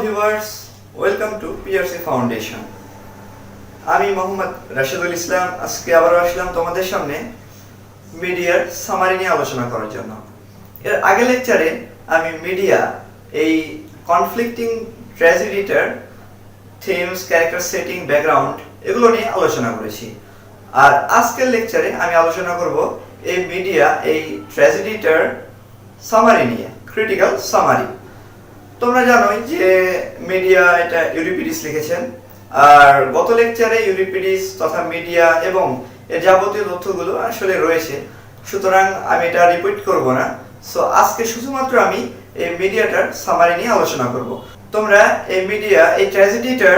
viewers, welcome to PRC Foundation. আমি মোহাম্মদ রাশিদুল ইসলাম আজকে আবারও আসলাম তোমাদের সামনে মিডিয়ার সামারি নিয়ে আলোচনা করার জন্য। এর আগের লেকচারে আমি মিডিয়া এই কনফ্লিক্টিং ট্র্যাজেডিটার থিমস, ক্যারেক্টার সেটিং, ব্যাকগ্রাউন্ড এগুলো নিয়ে আলোচনা করেছি। আর আজকের লেকচারে আমি আলোচনা করব এই মিডিয়া এই ট্র্যাজেডিটার সামারি নিয়ে, ক্রিটিক্যাল সামারি। তোমরা জানোই যে মিডিয়া এটা ইউরিপিডিস লিখেছেন, আর গত লেকচারে ইউরিপিডিস তথা মিডিয়া এবং এর যাবতীয় তথ্যগুলো আসলে রয়েছে, সুতরাং আমি এটা রিপিট করব না। সো আজকে শুধুমাত্র আমি এই মিডিয়াটার সামারি নিয়ে আলোচনা করব। তোমরা এই মিডিয়া এই ট্র্যাজেডিটার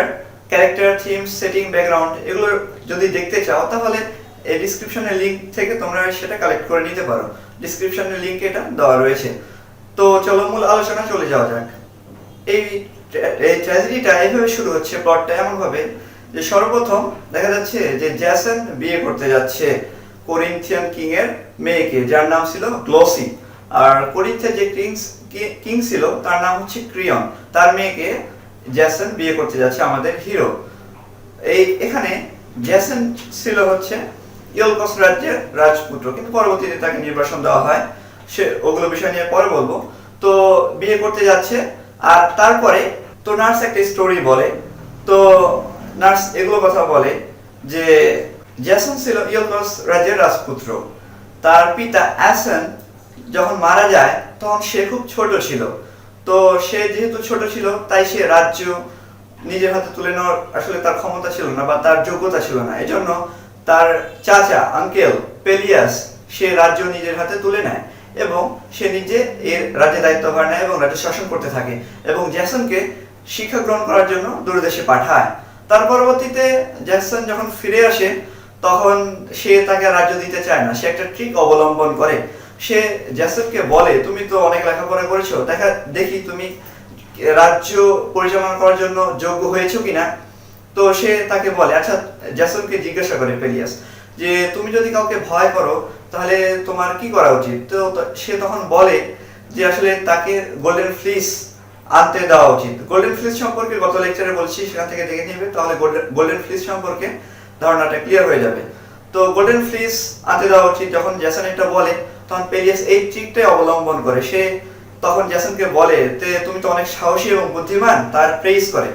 ক্যারেক্টার, থিম, সেটিং, ব্যাকগ্রাউন্ড এগুলো যদি দেখতে চাও তাহলে এই ডিসক্রিপশনের লিংক থেকে তোমরা সেটা কালেক্ট করে নিতে পারো। ডিসক্রিপশনের লিংকে এটা দেওয়া রয়েছে। তো চলো মূল আলোচনা চলে যাওয়া যাক। এই ট্র্যাজেডিটা এইভাবে শুরু হচ্ছে, প্লটটা এমন ভাবে যে সর্বপ্রথম দেখা যাচ্ছে যে জ্যাসন বিয়ে করতে যাচ্ছে করিন্থিয়ান কিং এর মেয়েকে, যার নাম ছিল গ্লোসি। আর করিন্থের যে কিং ছিল তার নাম হচ্ছে ক্রিয়ন, তার মেয়েকে জ্যাসন বিয়ে করতে যাচ্ছে আমাদের হিরো। এখানে জ্যাসন ছিল হচ্ছে ইয়লকস রাজ্যের রাজপুত্র, কিন্তু পরবর্তীতে তাকে নির্বাসন দেওয়া হয়, সে ওগুলো বিষয় নিয়ে পরে বলবো। তো বিয়ে করতে যাচ্ছে, আর তারপরে তো নার্স একটা স্টোরি বলে, তো নার্স এগুলো কথা বলে যে জ্যাসন ছিল ইয়লকস রাজ্যের রাজপুত্র। তার পিতা অ্যাসন যখন মারা যায় তখন সে খুব ছোট ছিল, তো সে যেহেতু ছোট ছিল তাই সে রাজ্য নিজের হাতে তুলে নেওয়ার আসলে তার ক্ষমতা ছিল না বা তার যোগ্যতা ছিল না। এজন্য তার চাচা আঙ্কেল পেলিয়াস সে রাজ্য নিজের হাতে তুলে নেয় এবং সে নিজে এর রাজ্যে দায়িত্বভার নেয় এবং রাজ্য শাসন করতে থাকে এবং জ্যাসনকে শিক্ষা গ্রহণ করার জন্য দূরদেশে পাঠায়। তার পরবর্তীতে জ্যাসন যখন ফিরে আসে তখন সে তাকে রাজ্য দিতে চায় না, সে একটা ট্রিক অবলম্বন করে। সে জ্যাসনকে বলে, তুমি তো অনেক লেখাপড়া করেছো, দেখি তুমি রাজ্য পরিচালনা করার জন্য যোগ্য হয়েছো কিনা। তো সে তাকে বলে, আচ্ছা জ্যাসনকে জিজ্ঞাসা করে পেলিয়াস যে তুমি যদি কাউকে ভয় করো তাহলে তোমার কি করা উচিত। তো সে তখন বলে যে আসলে তাকে গোল্ডেন ফ্লিস আনতে দেওয়া উচিত। গোল্ডেন ফ্লিস সম্পর্কে গত লেকচারে বলছি, সেখান থেকে দেখে নিবে, তাহলে গোল্ডেন ফ্লিস সম্পর্কে ধারণাটা ক্লিয়ার হয়ে যাবে। তো গোল্ডেন ফ্লিস আনতে দেওয়া উচিত যখন জ্যাসন এটা বলে তখন পেলিয়াস এই ট্রিকটাই অবলম্বন করে। সে তখন জ্যাসনকে বলে তুমি তো অনেক সাহসী এবং বুদ্ধিমান, তার প্রেইজ করে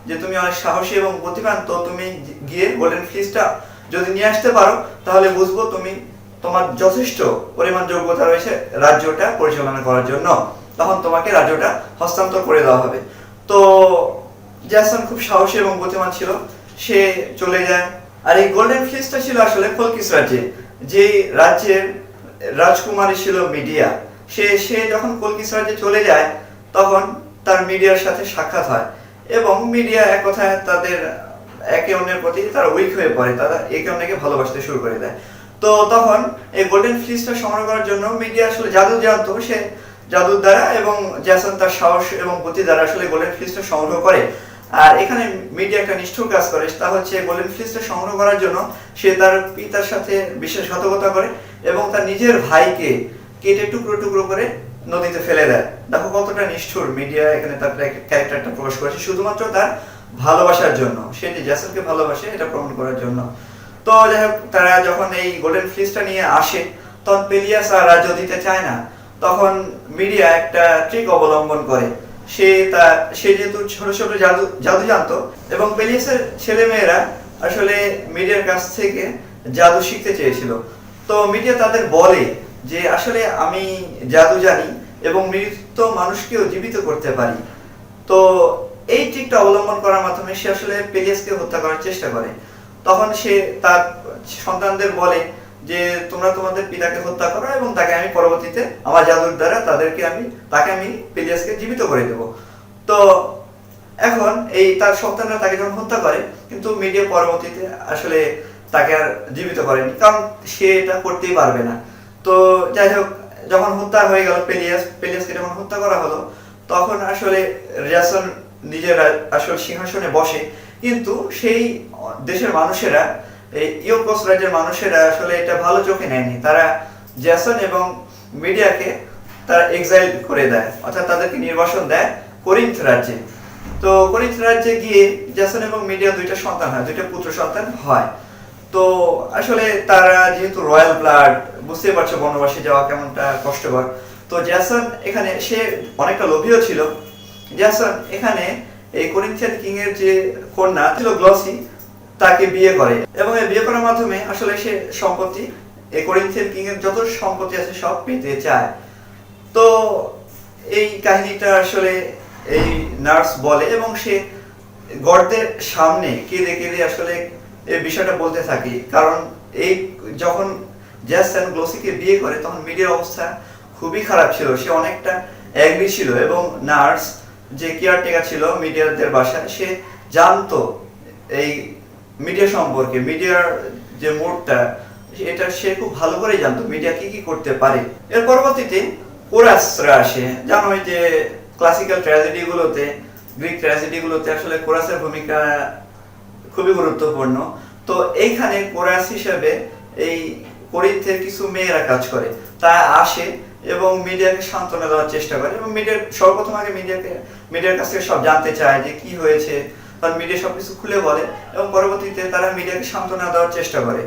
যে তুমি অনেক সাহসী এবং বুদ্ধিমান, তো তুমি গিয়ে গোল্ডেন ফ্লিসটা যদি নিয়ে আসতে পারো তাহলে বুঝবো তোমার যথেষ্ট পরিমাণ যোগ্যতা রয়েছে রাজ্যটা পরিচালনা করার জন্য, তখন তোমাকে রাজ্যটা হস্তান্তর করে দেওয়া হবে। তো জ্যাসন খুব সাহসী এবং বুদ্ধিমান ছিল, সে চলে যায়। আর এই গোল্ডেন ফ্লিসটা ছিল আসলে ফলকিস রাজ্যে, যে রাজ্যের রাজকুমারী ছিল মিডিয়া। সে যখন কলকিস রাজ্যে চলে যায় তখন তার মিডিয়ার সাথে সাক্ষাৎ হয় এবং মিডিয়া এক কথায় তাদের একে অন্যের প্রতি তারা উইক হয়ে পড়ে, তারা একে অন্যকে ভালোবাসতে শুরু করে দেয়। তো তখন এই গোল্ডেন ফ্লিসটা সংগ্রহ করার জন্য মিডিয়া আসলে জাদু জানতো, সে জাদুর দ্বারা এবং জ্যাসন তার সাহস এবং বুদ্ধি দ্বারা আসলে গোল্ডেন ফ্লিসটা সংগ্রহ করে। আর এখানে মিডিয়া একটা নিষ্ঠুর কাজ করে, তা হচ্ছে গোল্ডেন ফ্লিসটা সংগ্রহ করার জন্য সে তার পিতার সাথে বিশ্বাসঘাতকতা করে এবং তার নিজের ভাইকে কেটে টুকরো টুকরো করে নদীতে ফেলে দেয়। দেখো কতটা নিষ্ঠুর মিডিয়া এখানে তার ক্যারেক্টারটা প্রকাশ করেছে, শুধুমাত্র তার ভালোবাসার জন্য, সে যে জ্যাসনকে ভালোবাসে এটা প্রমাণ করার জন্য। তো যাই হোক, তারা যখন এই গোল্ডেন ফ্লিসটা নিয়ে আসে তখন পেলিয়াস আর রাজ্য দিতে চায় না। তখন মিডিয়া একটা ট্রিক অবলম্বন করে, সে যেহেতু ছোট ছোট জাদু জানতো এবং পেলিয়াসের ছেলে মেয়েরা আসলে মিডিয়ার কাছ থেকে জাদু শিখতে চেয়েছিল। তো মিডিয়া তাদের বলে যে আসলে আমি জাদু জানি এবং মৃত মানুষকেও জীবিত করতে পারি। তো এই ট্রিকটা অবলম্বন করার মাধ্যমে সে আসলে পেলিয়াসকে হত্যা করার চেষ্টা করে। তখন সে তার সন্তানদের বলে যে তোমরা তোমাদের পিতাকে হত্যা করো এবং তাকে আমি পরবর্তীতে আমার জাদুর দ্বারা তাকে আমি পেলিয়াসকে জীবিত করে দেব। তো এখন এই তার সন্তানরা তাকে যখন হত্যা করে, কিন্তু মিডিয়া পরবর্তীতে আসলে তাকে আর জীবিত করেনি, কারণ সে এটা করতেই পারবে না। তো যাই হোক, যখন হত্যা হয়ে গেল পেলিয়াসকে যখন হত্যা করা হলো তখন আসলে জ্যাসন নিজের আসল সিংহাসনে বসে, কিন্তু সেই দেশের মানুষেরা, এই ইয়লকস রাজ্যের মানুষেরা আসলে এটা ভালো চোখে নেয়নি। তারা জ্যাসন এবং মিডিয়াকে তারা এক্সাইল করে দেয়, অর্থাৎ তাদেরকে নির্বাসন দেয় করিন্থ রাজ্যে। তো করিন্থ রাজ্যে গিয়ে জ্যাসন এবং মিডিয়া দুইটা সন্তান হয়, দুইটা পুত্র সন্তান হয়। তো আসলে তারা যেহেতু রয়্যাল ব্লাড, বুঝতে পারছো বনবাসে যাওয়া কেমনটা কষ্টকর। তো জ্যাসন এখানে সে অনেকটা লোভীও ছিল। জ্যাসন এখানে এই করিন্থিয়ান কিং এর যে কন্যা ছিল গ্লসি, তাকে বিয়ে করে এবং এই বিয়ে করার মাধ্যমে আসলে সে সম্পত্তি, এই করিন্থিয়ান কিং এর যত সম্পত্তি আছে সব পেতে চায়। তো এই কাহিনীটা আসলে এই নার্স বলে এবং সে গর্তের সামনে কেঁদে কেঁদে আসলে এই বিষয়টা বলতে থাকে। কারণ এই যখন জ্যাসন গ্লসিকে বিয়ে করে তখন মিডিয়ার অবস্থা খুবই খারাপ ছিল, সে অনেকটা অ্যাগ্রি ছিল এবং নার্স যে কেয়ারটেকার ছিল মিডিয়াদের বাসায়, সে জানতো এই মিডিয়া সম্পর্কে, মিডিয়ার যে মোড়টা এটা সে খুব ভালো করে জানতো মিডিয়া কি কি করতে পারে। এর পরবর্তীতে কোরাসরা আসে। জানোই যে ক্লাসিক্যাল ট্র্যাজেডি গুলোতে, গ্রিক ট্র্যাজেডি গুলোতে আসলে কোরাসের ভূমিকা খুবই গুরুত্বপূর্ণ। তো এইখানে কোরাস হিসেবে এই করিন্থের কিছু মেয়েরা কাজ করে, তারা আসে এবং মিডিয়াকে সান্ত্বনা দেওয়ার চেষ্টা করে এবং মিডিয়ার সর্বপ্রথম আগে মিডিয়ার কাছ থেকে সব জানতে চায় যে কি হয়েছে, কারণ মিডিয়া সবকিছু খুলে বলে এবং পরবর্তীতে তারা মিডিয়াকে সান্ত্বনা দেওয়ার চেষ্টা করে।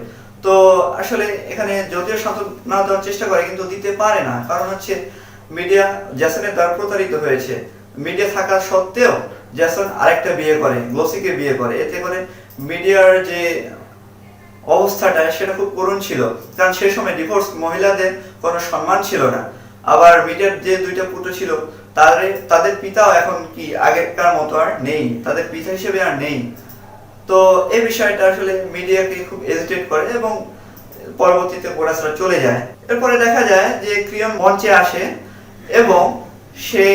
তো আসলে এখানে যদিও সান্ত্বনা দেওয়ার চেষ্টা করে কিন্তু দিতে পারে না, কারণ হচ্ছে মিডিয়া জ্যাসনের দ্বারা প্রতারিত হয়েছে। মিডিয়া থাকা সত্ত্বেও জ্যাসন আরেকটা বিয়ে করে, গ্লসিকে বিয়ে করে। এতে করে মিডিয়ার যে অবস্থাটা সেটা খুব করুণ ছিল, কারণ সেই সময় ডিভোর্স মহিলাদের কোনো সম্মান ছিল না। আবার মিডিয়ার যে দুইটা পুত্র ছিল তাদের পিতাও এখন কি আগেকার মতো আর নেই, তাদের পিতা হিসেবে আর নেই। তো এই বিষয়টা আসলে মিডিয়াকে খুব এজিটেট করে এবং পরবর্তীতে কোরাসরা চলে যায়। এরপরে দেখা যায় যে ক্রিয়ন মঞ্চে আসে এবং সে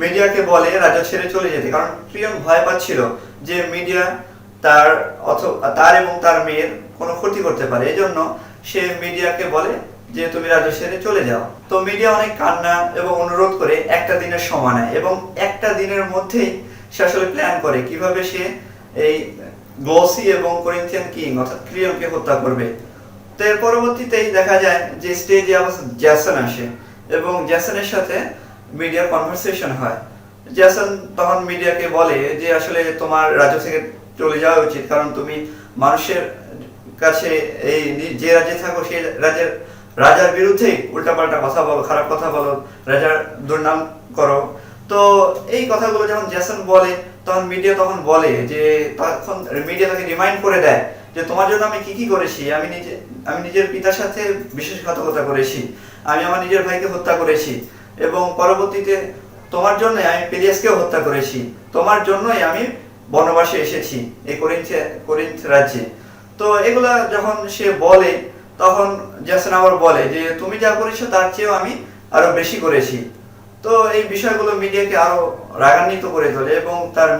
মিডিয়াকে বলে রাজ্য ছেড়ে চলে যেতে, কারণ ক্রিয়ন ভয় পাচ্ছিল যে মিডিয়া তার এবং তার মেয়ের কোনো ক্ষতি করতে পারে। এজন্য সে মিডিয়াকে বলে যে তুমি রাজ্য ছেড়ে চলে যাও। তো মিডিয়া অনেক কান্না এবং অনুরোধ করে একটা দিনের সময় নেয় এবং একটা দিনের মধ্যেই সে আসলে প্ল্যান করে কিভাবে সে এই গ্লসি এবং করিন্থিয়ান কিং অর্থাৎ ক্রিয়নকে হত্যা করবে। তো এর পরবর্তীতেই দেখা যায় যে স্টেজে আবার জ্যাসন আসে এবং জ্যাসনের সাথে মিডিয়ার কনভারসেশন হয়। জ্যাসন তখন মিডিয়াকে বলে যে আসলে তোমার রাজ্য থেকে চলে যাওয়া উচিত, কারণ তুমি মানুষের কাছে এই যে রাজ্যে থাকো সেই রাজার বিরুদ্ধে উল্টাপাল্টা কথা বলো, খারাপ কথা বলো, রাজার দুর্নাম করো। তো এই কথাগুলো যখন জ্যাসন বলে তখন মিডিয়া বলে যে তখন মিডিয়া তাকে রিমাইন্ড করে দেয় যে তোমার জন্য আমি কি কি করেছি। আমি নিজের পিতার সাথে বিশ্বাসঘাতকতা করেছি, আমি আমার নিজের ভাইকে হত্যা করেছি এবং পরবর্তীতে তোমার জন্য আমি পেলিয়াসকেও হত্যা করেছি, তোমার জন্যই আমি বনবাসে এসেছি এই করিন্থ রাজ্যে। তো এগুলা যখন সে বলে তখন জ্যাসন আবার বলে যে তুমি যা করেছো তার চেয়েও আমি আরো বেশি করেছি। তো এই বিষয়গুলো মিডিয়াকে আরো রাগান্বিত করে তোলে এবং তার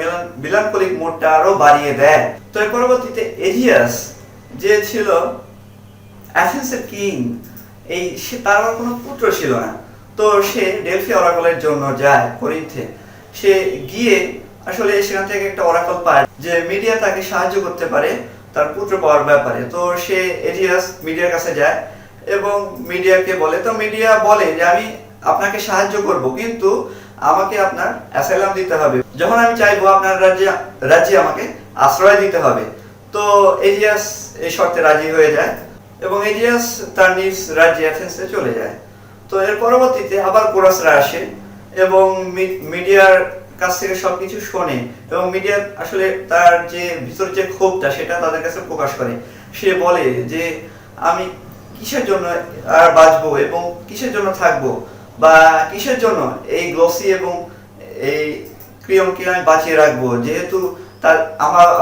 মিলানকলিক মোডটা আরো বাড়িয়ে দেয়। তো এর পরবর্তীতে এজিয়াস যে ছিল অ্যাথেন্সের কিং, তার কোনো পুত্র ছিল না। তো সে ডেলফি অরাকলের জন্য যায় করিন্থে। সে গিয়ে আসলে সেখান থেকে একটা অরাকল পায় যে মিডিয়া তাকে সাহায্য করতে পারে তার পুত্র পাওয়ার ব্যাপারে। তো সে এজিয়াস মিডিয়ার কাছে যায় এবং মিডিয়াকে বলে, তো মিডিয়া বলে যে আমি আপনাকে সাহায্য করব, কিন্তু আমাকে আপনার অ্যাসাইলাম দিতে হবে, যখন আমি চাইবো আপনার রাজ্যে আমাকে আশ্রয় দিতে হবে। তো এজিয়াস এই শর্তে রাজি হয়ে যায় এবং এজিয়াস তার নিজ রাজ্যে অ্যাথেন্সে চলে যায়। তো এর পরবর্তীতে আবার কোরাসরা আসে এবং মিডিয়ার কাছ থেকে সবকিছু শোনে এবং মিডিয়া আসলে তার যে ভিতর যে ক্ষোভটা সেটা তাদের কাছে প্রকাশ করে। সে বলে যে আমি কিসের জন্য আর বাঁচবো এবং কিসের জন্য থাকবো, বা কিসের জন্য এই গ্লসি এবং এই ক্রিয়নকে আমি বাঁচিয়ে রাখবো, যেহেতু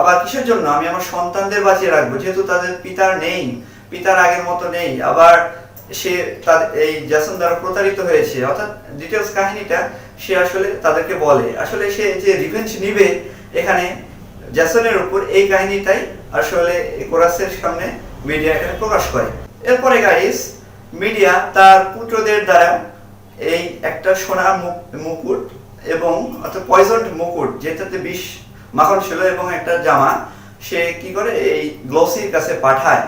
আবার কিসের জন্য আমি আমার সন্তানদের বাঁচিয়ে রাখবো, যেহেতু তাদের পিতার আগের মতো নেই। আবার সে এই জ্যাসন দ্বারা প্রতারিত হয়েছে, অর্থাৎ ডিটেলস কাহিনীটা সে আসলে তাদেরকে বলে। আসলে সে যে রিভেঞ্জ নিবে এখানে জ্যাসনের উপর, এই কাহিনীটাই আসলে কোরাসের সামনে মিডিয়া এখানে প্রকাশ করে। এরপরে গাইস মিডিয়া তার পুত্রদের দ্বারা এই একটা সোনার মুকুট এবং অর্থাৎ পয়জন্ড মুকুট যেটাতে বিষ মাখন ছিল এবং একটা জামা সে কি করে এই গ্লসির কাছে পাঠায়।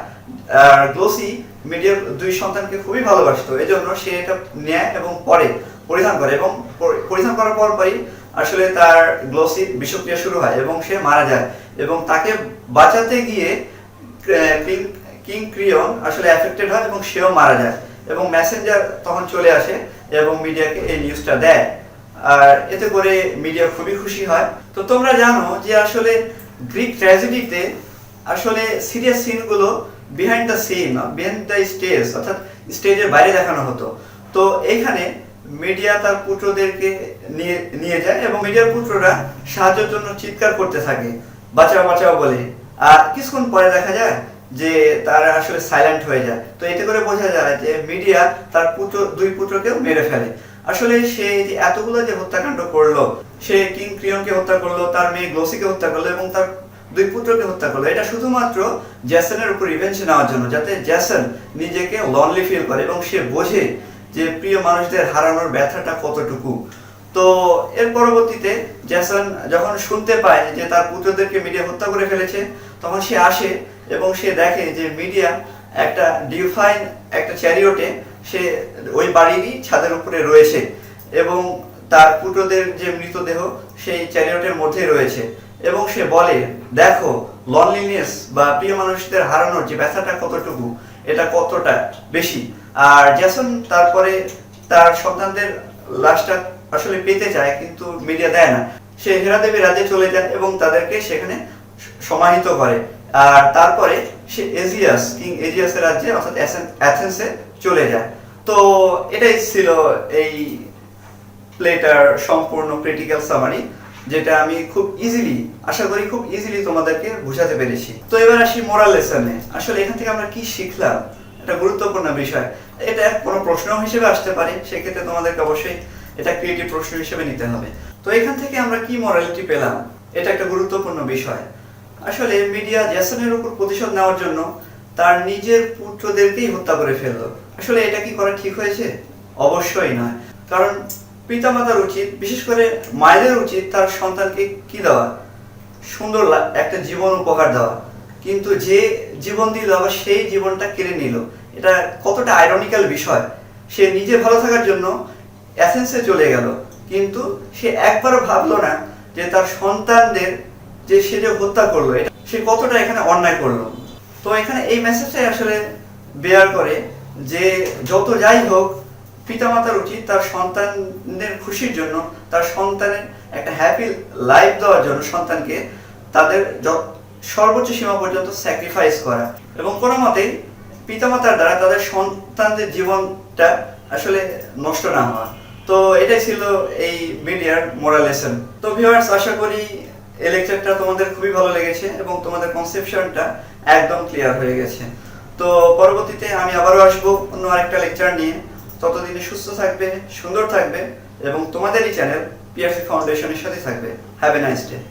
আর গ্লসি মিডিয়ার দুই সন্তানকে খুবই ভালোবাসতো, এজন্য সে এটা নেয় এবং পরিধান করে এবং পরিধান করার পরই আসলে তার গ্লোসি বিষক্রিয়া শুরু হয় এবং সে মারা যায়, এবং তাকে বাঁচাতে গিয়ে কিং ক্রিয়ন আসলে অ্যাফেক্টেড হয় এবং সেও মারা যায়, এবং মেসেঞ্জার তখন চলে আসে এবং মিডিয়াকে এই নিউজটা দেয়। আর এতে করে মিডিয়া খুবই খুশি হয়। তো তোমরা জানো যে আসলে গ্রিক ট্র্যাজেডিতে আসলে সিরিয়াস সিনগুলো behind the scene, behind the stage, অর্থাৎ স্টেজের বাইরে দেখানো হতো। তো এইখানে মিডিয়া তার পুত্রদেরকে নিয়ে যায় এবং মিডিয়ার পুত্ররা সাহায্যের জন্য চিৎকার করতে থাকে, বাঁচাও বাঁচাও বলে। আর কিছুক্ষণ পরে দেখা যায় যে তারা আসলে সাইলেন্ট হয়ে যায়। তো এতে করে বোঝা যায় যে মিডিয়া তার দুই পুত্রকেও মেরে ফেলে। আসলে সে যে এতগুলো যে হত্যাকাণ্ড করলো, সে কিং ক্রিয়নকে হত্যা করলো, তার মেয়ে গ্লোসিকে হত্যা করলো এবং তার দুই পুত্রকে হত্যা করলো, এটা শুধুমাত্র জ্যাসনের উপর রিভেঞ্জ নেওয়ার জন্য, যাতে জ্যাসন নিজেকে লনলি ফিল করে এবং সে বোঝে যে প্রিয় মানুষদের হারানোর ব্যথাটা কতটুকু। তো এর পরবর্তীতে জ্যাসন যখন শুনতে পায় যে তার পুত্রদেরকে মিডিয়া হত্যা করে ফেলেছে, তখন সে আসে এবং সে দেখে যে মিডিয়া একটা ডিভাইন একটা চ্যারিয়টে সে ওই বাড়িরই ছাদের উপরে রয়েছে এবং তার পুত্রদের যে মৃতদেহ সেই চ্যারিয়টের মধ্যে রয়েছে, এবং সে বলে, দেখো লনলিনেস বা প্রিয় মানুষদের হারানোর যে ব্যথাটা কতটুকু, এটা কতটা বেশি। আর জ্যাসন তারপরে তার সন্তানদের লাশটা আসলে পেতে চায়, কিন্তু মিডিয়া দেয় না। সে হেরাদেবী রাজ্যে চলে যায় এবং তাদেরকে সেখানে সমাহিত করে। আর তারপরে সে কিং এজিয়াসের রাজ্যে অর্থাৎ অ্যাথেন্সে চলে যায়। তো এটাই ছিল এই প্লেটার সম্পূর্ণ ক্রিটিক্যাল সামারি, যেটা আমি খুব ইজিলি, আশা করি খুব ইজিলি তোমাদেরকে বোঝাতে পেরেছি। তো এবার আসি মোরাল লেসনে। আসলে এখান থেকে আমরা কি শিখলাম, এটা গুরুত্বপূর্ণ বিষয়। এটা কোনো প্রশ্ন হিসেবে আসতে পারে, সেক্ষেত্রে তোমাদেরকে অবশ্যই এটা ক্রিয়েটিভ প্রশ্ন হিসেবে নিতে হবে। তো এখান থেকে আমরা কি মরালিটি পেলাম, এটা একটা গুরুত্বপূর্ণ বিষয়। আসলে মিডিয়া জ্যাসনের উপর প্রতিশোধ নেওয়ার জন্য তার নিজের পুত্রদেরকেই হত্যা করে ফেললো। আসলে এটা কি করা ঠিক হয়েছে? অবশ্যই নয়। কারণ পিতামাতার উচিত, বিশেষ করে মায়েদের উচিত তার সন্তানকে কি দেওয়া, সুন্দর একটা জীবন উপহার দেওয়া। কিন্তু যে জীবন দিল আবার সেই জীবনটা কেড়ে নিল, এটা কতটা আইরনিক্যাল বিষয়। সে নিজে ভালো থাকার জন্য অ্যাথেন্সে চলে গেল, কিন্তু সে একবারও ভাবলো না যে তার সন্তানদের যে সে যে হত্যা করলো, এটা সে কতটা এখানে অন্যায় করলো। তো এখানে এই মেসেজটাই আসলে বেয়ার করে যে যত যাই হোক, পিতামাতার উচিত তার সন্তানদের খুশির জন্য, তার সন্তানের একটা হ্যাপি লাইফ দেওয়ার জন্য সন্তানকে তাদের সর্বোচ্চ সীমা পর্যন্ত স্যাক্রিফাইস করা, এবং কোনো মতেই পিতামাতার দ্বারা তাদের সন্তানদের জীবনটা আসলে নষ্ট না হওয়া। তো এটাই ছিল এই মিডিয়ার মোরাল লেসন। তো ভিউয়ার্স, আশা করি এই লেকচারটা তোমাদের খুবই ভালো লেগেছে এবং তোমাদের কনসেপশনটা একদম ক্লিয়ার হয়ে গেছে। তো পরবর্তীতে আমি আবারও আসবো অন্য আরেকটা লেকচার নিয়ে। ততদিনে সুস্থ থাকবে, সুন্দর থাকবে এবং তোমাদের এই চ্যানেল PRC ফাউন্ডেশনের সাথে থাকবে। Have a nice day.